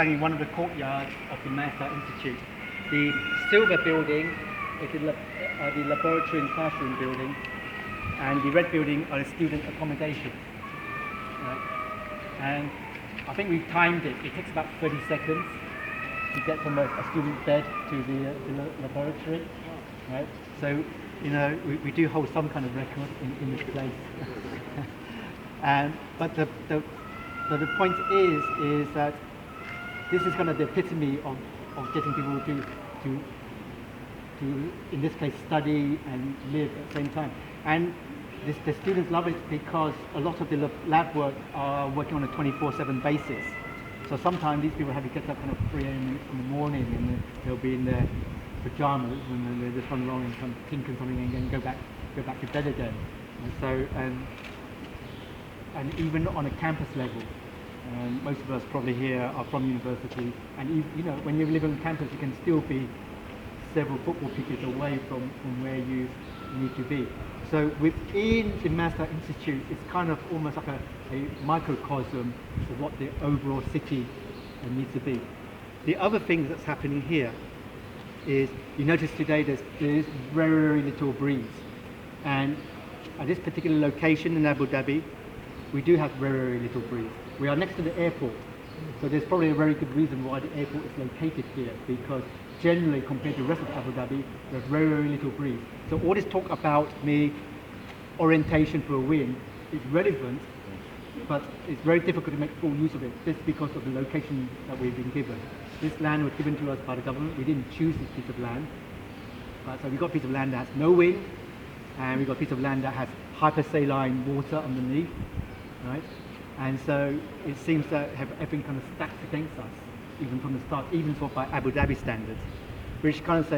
standing in one of the courtyards of the Masdar Institute. The silver building is the laboratory and classroom building, and the red building are the student accommodation. Right? And I think we've timed it. It takes about 30 seconds to get from a student's bed to the laboratory. Right? So, we do hold some kind of record in this place. But the point is that this is kind of the epitome of getting people to in this case study and live at the same time. And the students love it because a lot of the lab work are working on a 24/7 basis. So sometimes these people have to get up kind of 3 a.m. in the morning, and they'll be in their pajamas, and then they just run along and kind of tinker something and then go back to bed again. And so and even on a campus level, most of us probably here are from university, and when you live on campus, you can still be several football pitches away from where you need to be. So within the Masdar Institute, it's kind of almost like a microcosm of what the overall city needs to be. The other thing that's happening here is, you notice today there's very, very little breeze. And at this particular location in Abu Dhabi, we do have very, very little breeze. We are next to the airport, so there's probably a very good reason why the airport is located here, because generally compared to the rest of Abu Dhabi, there's very, very little breeze. So all this talk about orientation for a wind is relevant, but it's very difficult to make full use of it just because of the location that we've been given. This land was given to us by the government. We didn't choose this piece of land. So we've got a piece of land that has no wind, and we've got a piece of land that has hypersaline water underneath, right? And so it seems to have everything kind of stacked against us, even from the start, even by Abu Dhabi standards. Which kind of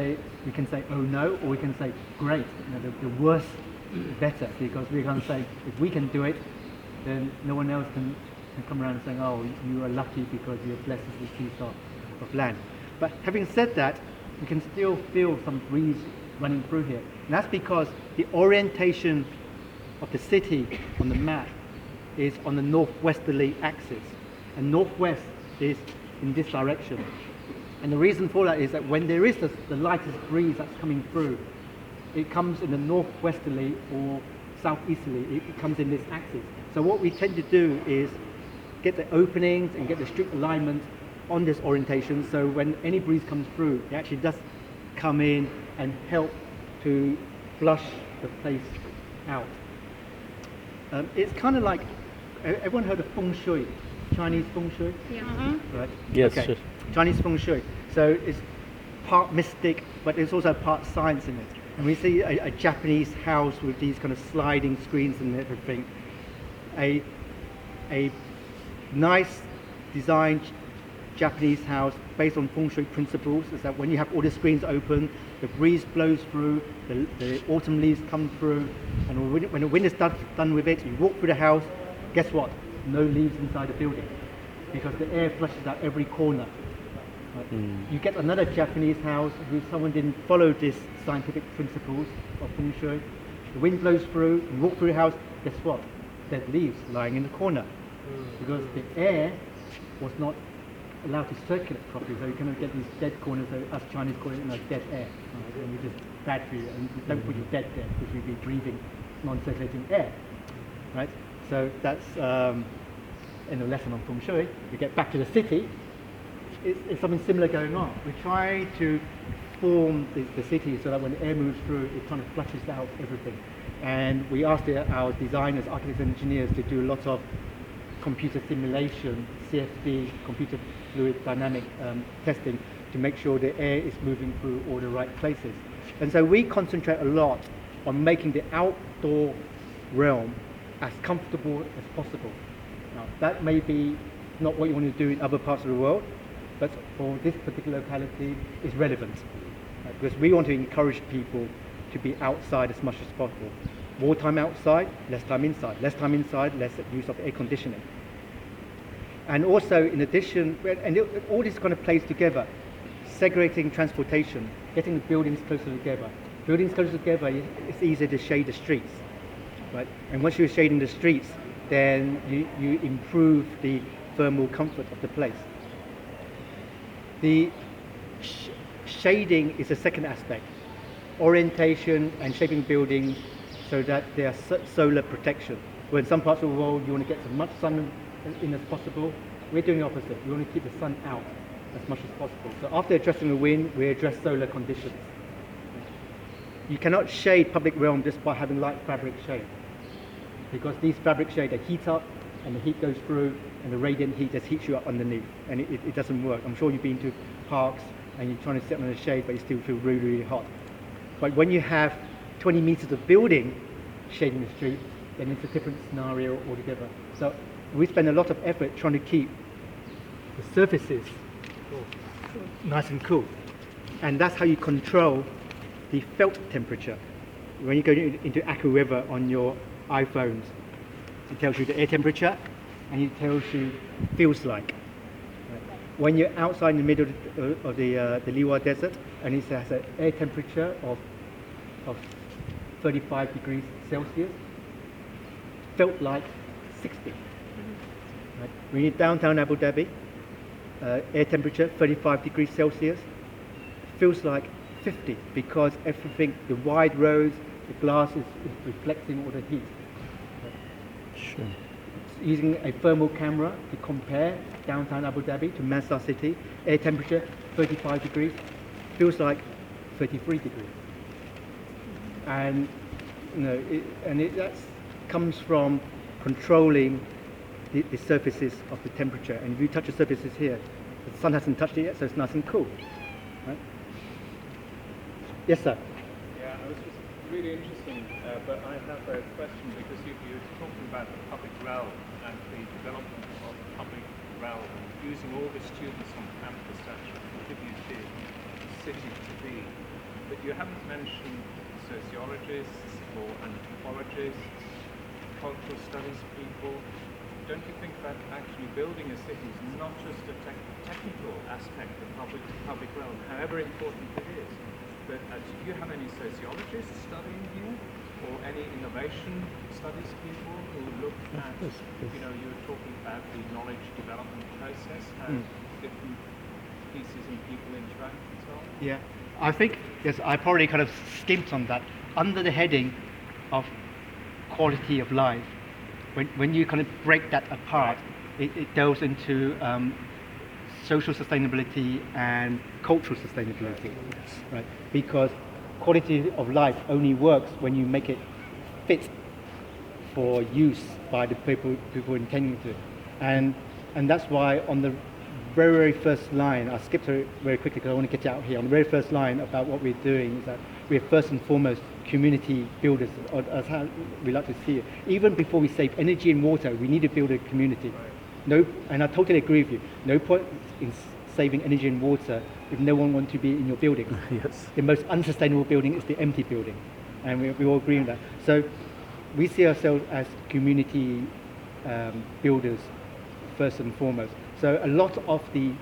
we can say, oh no, or we can say, great, the worse is better, because we're going to say, if we can do it, then no one else can come around saying, oh, you are lucky because you're blessed with this piece of land. But having said that, we can still feel some breeze running through here. And that's because the orientation of the city on the map is on the northwesterly axis. And northwest is in this direction. And the reason for that is that when there is the lightest breeze that's coming through, it comes in the northwesterly or southeasterly, it comes in this axis. So what we tend to do is get the openings and get the strict alignment on this orientation, so when any breeze comes through, it actually does come in and help to flush the place out. It's kind of like, everyone heard of feng shui, Chinese feng shui? Yeah. Right? Yes, okay. sure. Chinese feng shui. So it's part mystic, but there's also part science in it. And we see a Japanese house with these kind of sliding screens and everything. A nice designed Japanese house based on feng shui principles is that when you have all the screens open, the breeze blows through, the autumn leaves come through, and when the wind is done with it, you walk through the house, guess what? No leaves inside the building, because the air flushes out every corner. Right? You get another Japanese house who someone didn't follow these scientific principles of feng shui. The wind blows through, you walk through the house, guess what? Dead leaves lying in the corner, because the air was not allowed to circulate properly, so you kind of get these dead corners, so us Chinese call it dead air, right? And we just bad for you, and you don't put your dead there because you'd be breathing non-circulating air, right? So that's in the lesson on feng shui. We get back to the city, it's something similar going on. We try to form the city so that when the air moves through, it kind of flushes out everything. And we asked our designers, architects and engineers to do a lot of computer simulation, CFD, computer fluid dynamic testing, to make sure the air is moving through all the right places. And so we concentrate a lot on making the outdoor realm as comfortable as possible. Now, that may be not what you want to do in other parts of the world, but for this particular locality, it's relevant. Because we want to encourage people to be outside as much as possible. More time outside, less time inside. Less time inside, less use of air conditioning. And also, in addition, all this kind of plays together, segregating transportation, getting the buildings closer together. Buildings closer together, it's easier to shade the streets, right? And once you're shading the streets, then you improve the thermal comfort of the place. The shading is the second aspect. Orientation and shaping buildings so that they are solar protection. Where in some parts of the world you want to get as much sun in as possible, we're doing the opposite. We want to keep the sun out as much as possible. So after addressing the wind, we address solar conditions. You cannot shade public realm just by having light fabric shade, because these fabric shade, they heat up and the heat goes through and the radiant heat just heats you up underneath, and it doesn't work. I'm sure you've been to parks and you're trying to sit under the shade but you still feel really, really hot. But when you have 20 meters of building shading the street, then it's a different scenario altogether. So we spend a lot of effort trying to keep the surfaces nice and cool. And that's how you control the felt temperature. When you go into AccuWeather on your iPhones, it tells you the air temperature and it tells you feels like. When you're outside in the middle of the Liwa Desert and it has an air temperature of 35 degrees Celsius, felt like 60. Right? When you're downtown Abu Dhabi, air temperature 35 degrees Celsius, feels like 50 because everything, the wide roads, the glass is reflecting all the heat. Sure. Using a thermal camera to compare downtown Abu Dhabi to Masdar city, air temperature 35 degrees, feels like 33 degrees. And that comes from controlling the surfaces of the temperature. And if you touch the surfaces here, the sun hasn't touched it yet, so it's nice and cool. Right? Yes, sir. Yeah, it was just really interesting, but I have a question because you were talking about the public realm and the development of the public realm and using all the students on campus to actually contribute to the city to be. But you haven't mentioned sociologists or anthropologists, cultural studies people. Don't you think that actually building a city is not just a technical aspect of public realm, however important it is? But do you have any sociologists studying here, or any innovation studies people who look at, you were talking about the knowledge development process, how different pieces and people interact and so on? Yeah, I think, yes, I probably kind of skimped on that. Under the heading of quality of life, when you kind of break that apart, it delves into social sustainability and cultural sustainability, right? Because quality of life only works when you make it fit for use by the people intending to. And that's why on the very first line, I skipped it very quickly because I want to get it out here. On the very first line about what we're doing is that we're first and foremost community builders, or as how we like to see it. Even before we save energy and water, we need to build a community. And I totally agree with you. No point in saving energy and water if no one wants to be in your building. Yes. The most unsustainable building is the empty building, and we all agree on that. So we see ourselves as community builders first and foremost. So a lot of the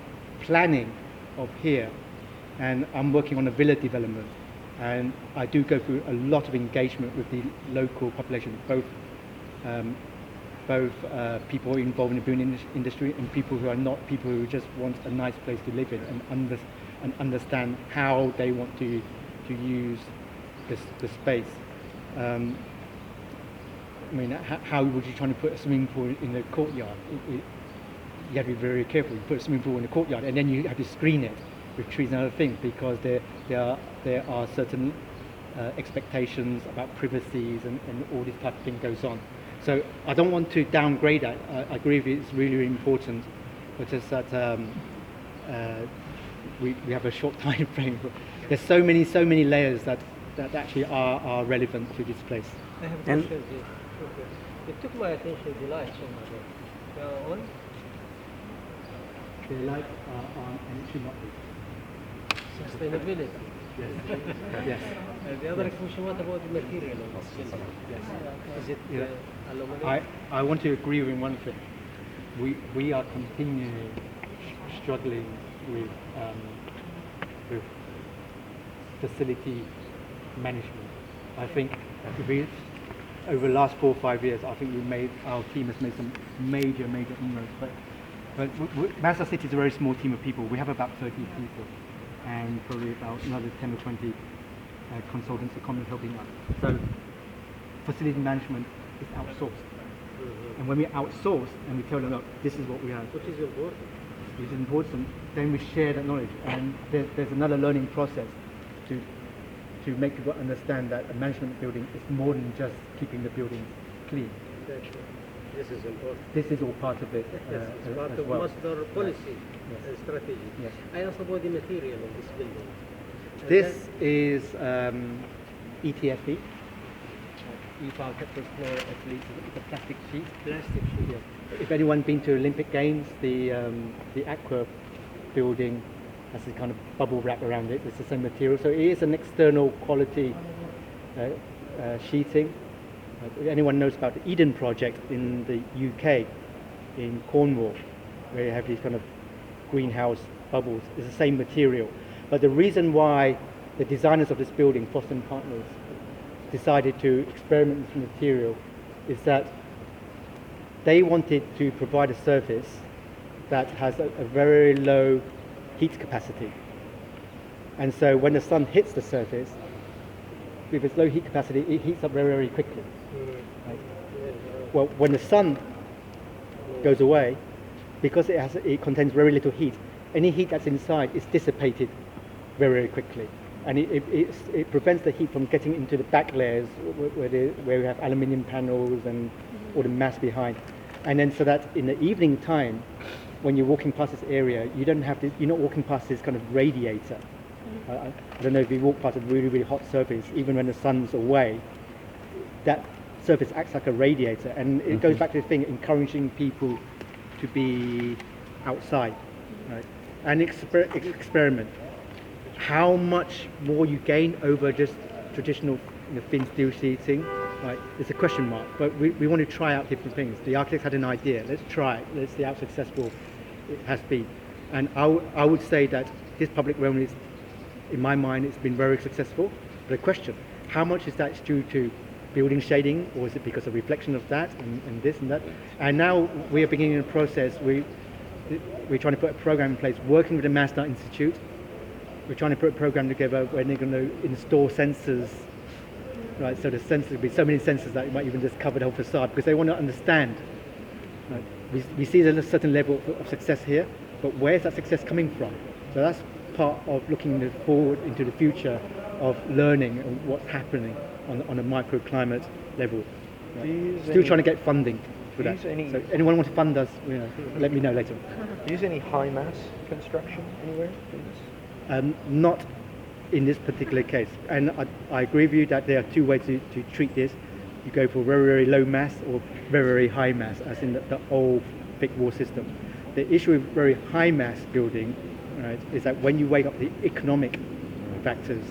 planning of here, and I'm working on a villa development, and I do go through a lot of engagement with the local population, both people involved in the building industry and people who are not, people who just want a nice place to live in and understand how they want to use the space. How would you try to put a swimming pool in the courtyard? You have to be very careful. You put a swimming pool in the courtyard and then you have to screen it with trees and other things, because there are certain expectations about privacies and all this type of thing goes on. So I don't want to downgrade that. I agree with you, it's really, really important, but just that we have a short time frame. There's so many layers that actually are relevant to this place. I have a question. It took my attention, the lights on my bed. They are on? The lights are on and it should not be. Sustainability. Yes. Yes. The other question, what about the material of the silver? Yes. Is it aluminum? I want to agree with one thing. We are continually struggling with facility management. I think over the last 4 or 5 years, I think our team has made some major inroads. But But Masdar City is a very small team of people. We have about 30 people and probably about another 10 or 20 consultants are commonly helping us. So facility management is outsourced. And when we outsource and we tell them, look, this is what we have, Which is important. which is important, then we share that knowledge. And there's another learning process to make people understand that a management building is more than just keeping the buildings clean. Exactly. This is important. This is all part of it Yes, it's part as of well. Masdar policy Yes. and strategy. Yes. I asked about the material of this building. This is ETFE, EFA Tetrafluoroethylene. It's a plastic sheet. Plastic sheet. Yeah. If anyone's been to Olympic Games, the Aqua building has this kind of bubble wrap around it. It's the same material, so it is an external quality sheeting. If anyone knows about the Eden project in the UK, in Cornwall, where you have these kind of greenhouse bubbles, it's the same material. But the reason why the designers of this building, Boston Partners, decided to experiment with this material is that they wanted to provide a surface that has a very low heat capacity. And so when the sun hits the surface, with its low heat capacity, it heats up very, very quickly. Right? Well, when the sun goes away, because it contains very little heat, any heat that's inside is dissipated very, very quickly. And it prevents the heat from getting into the back layers where we have aluminium panels and all the mass behind. And then so that in the evening time, when you're walking past this area, you're not walking past this kind of radiator. I don't know if you walk past a really, really hot surface, even when the sun's away, that surface acts like a radiator. And it goes back to the thing, encouraging people to be outside, right? And experiment. How much more you gain over just traditional thin steel sheeting, right? It's a question mark, but we want to try out different things. The architects had an idea, let's try it, let's see how successful it has been. And I would say that this public realm is, in my mind, it's been very successful. But a question, how much is that due to building shading, or is it because of reflection of that and this and that? And now we are beginning a process, we're trying to put a program in place, working with the Masdar Institute. We're trying to put a program together where they're going to install sensors, right? So the sensors will be so many sensors that you might even just cover the whole facade, because they want to understand. Right? We see there's a certain level of success here, but where's that success coming from? So that's part of looking forward into the future of learning and what's happening on a microclimate level. Right? Still trying to get funding for that. So anyone want to fund us, let me know later. Do you use any high mass construction anywhere in this? Not in this particular case, and I agree with you that there are two ways to treat this. You go for very, very low mass or very, very high mass, as in the old thick wall system. The issue with very high mass building, right, is that when you weigh up the economic factors,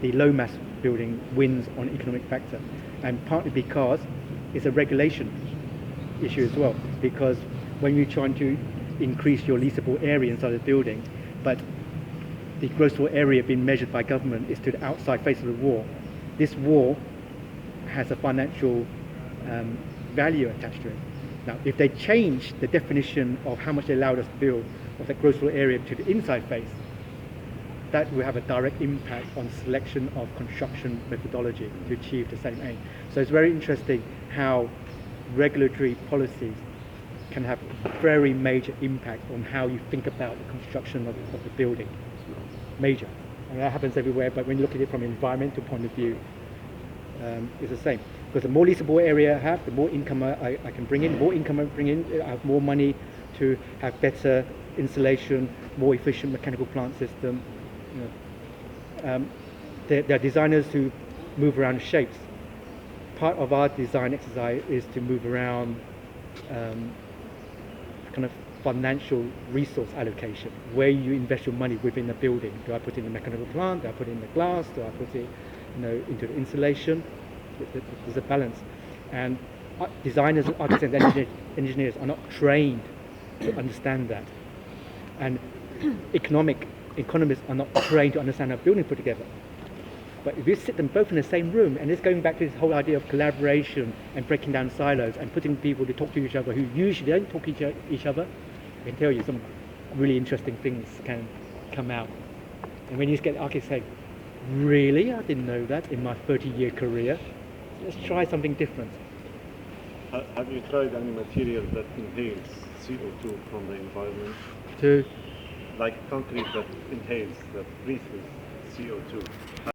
the low mass building wins on economic factor, and partly because it's a regulation issue as well, because when you're trying to increase your leasable area inside the building, but the gross floor area being measured by government is to the outside face of the wall. This wall has a financial value attached to it. Now, if they change the definition of how much they allowed us to build of that gross floor area to the inside face, that will have a direct impact on selection of construction methodology to achieve the same aim. So it's very interesting how regulatory policies can have a very major impact on how you think about the construction of the building. Major. And that happens everywhere, but when you look at it from an environmental point of view, it's the same. Because the more leasable area I have, the more income I can bring in. The more income I bring in, I have more money to have better insulation, more efficient mechanical plant system. There are designers who move around shapes. Part of our design exercise is to move around kind of financial resource allocation, where you invest your money within the building. Do I put it in the mechanical plant? Do I put it in the glass? Do I put it into the insulation? There's a balance. And designers, architects and engineers are not trained to understand that. And economists are not trained to understand how buildings put together. But if you sit them both in the same room, and it's going back to this whole idea of collaboration and breaking down silos and putting people to talk to each other who usually don't talk to each other, can tell you some really interesting things can come out. And when you get architects say, really? I didn't know that in my 30-year career. Let's try something different. Have you tried any material that inhales CO2 from the environment? To Like concrete that inhales, that breathes CO2?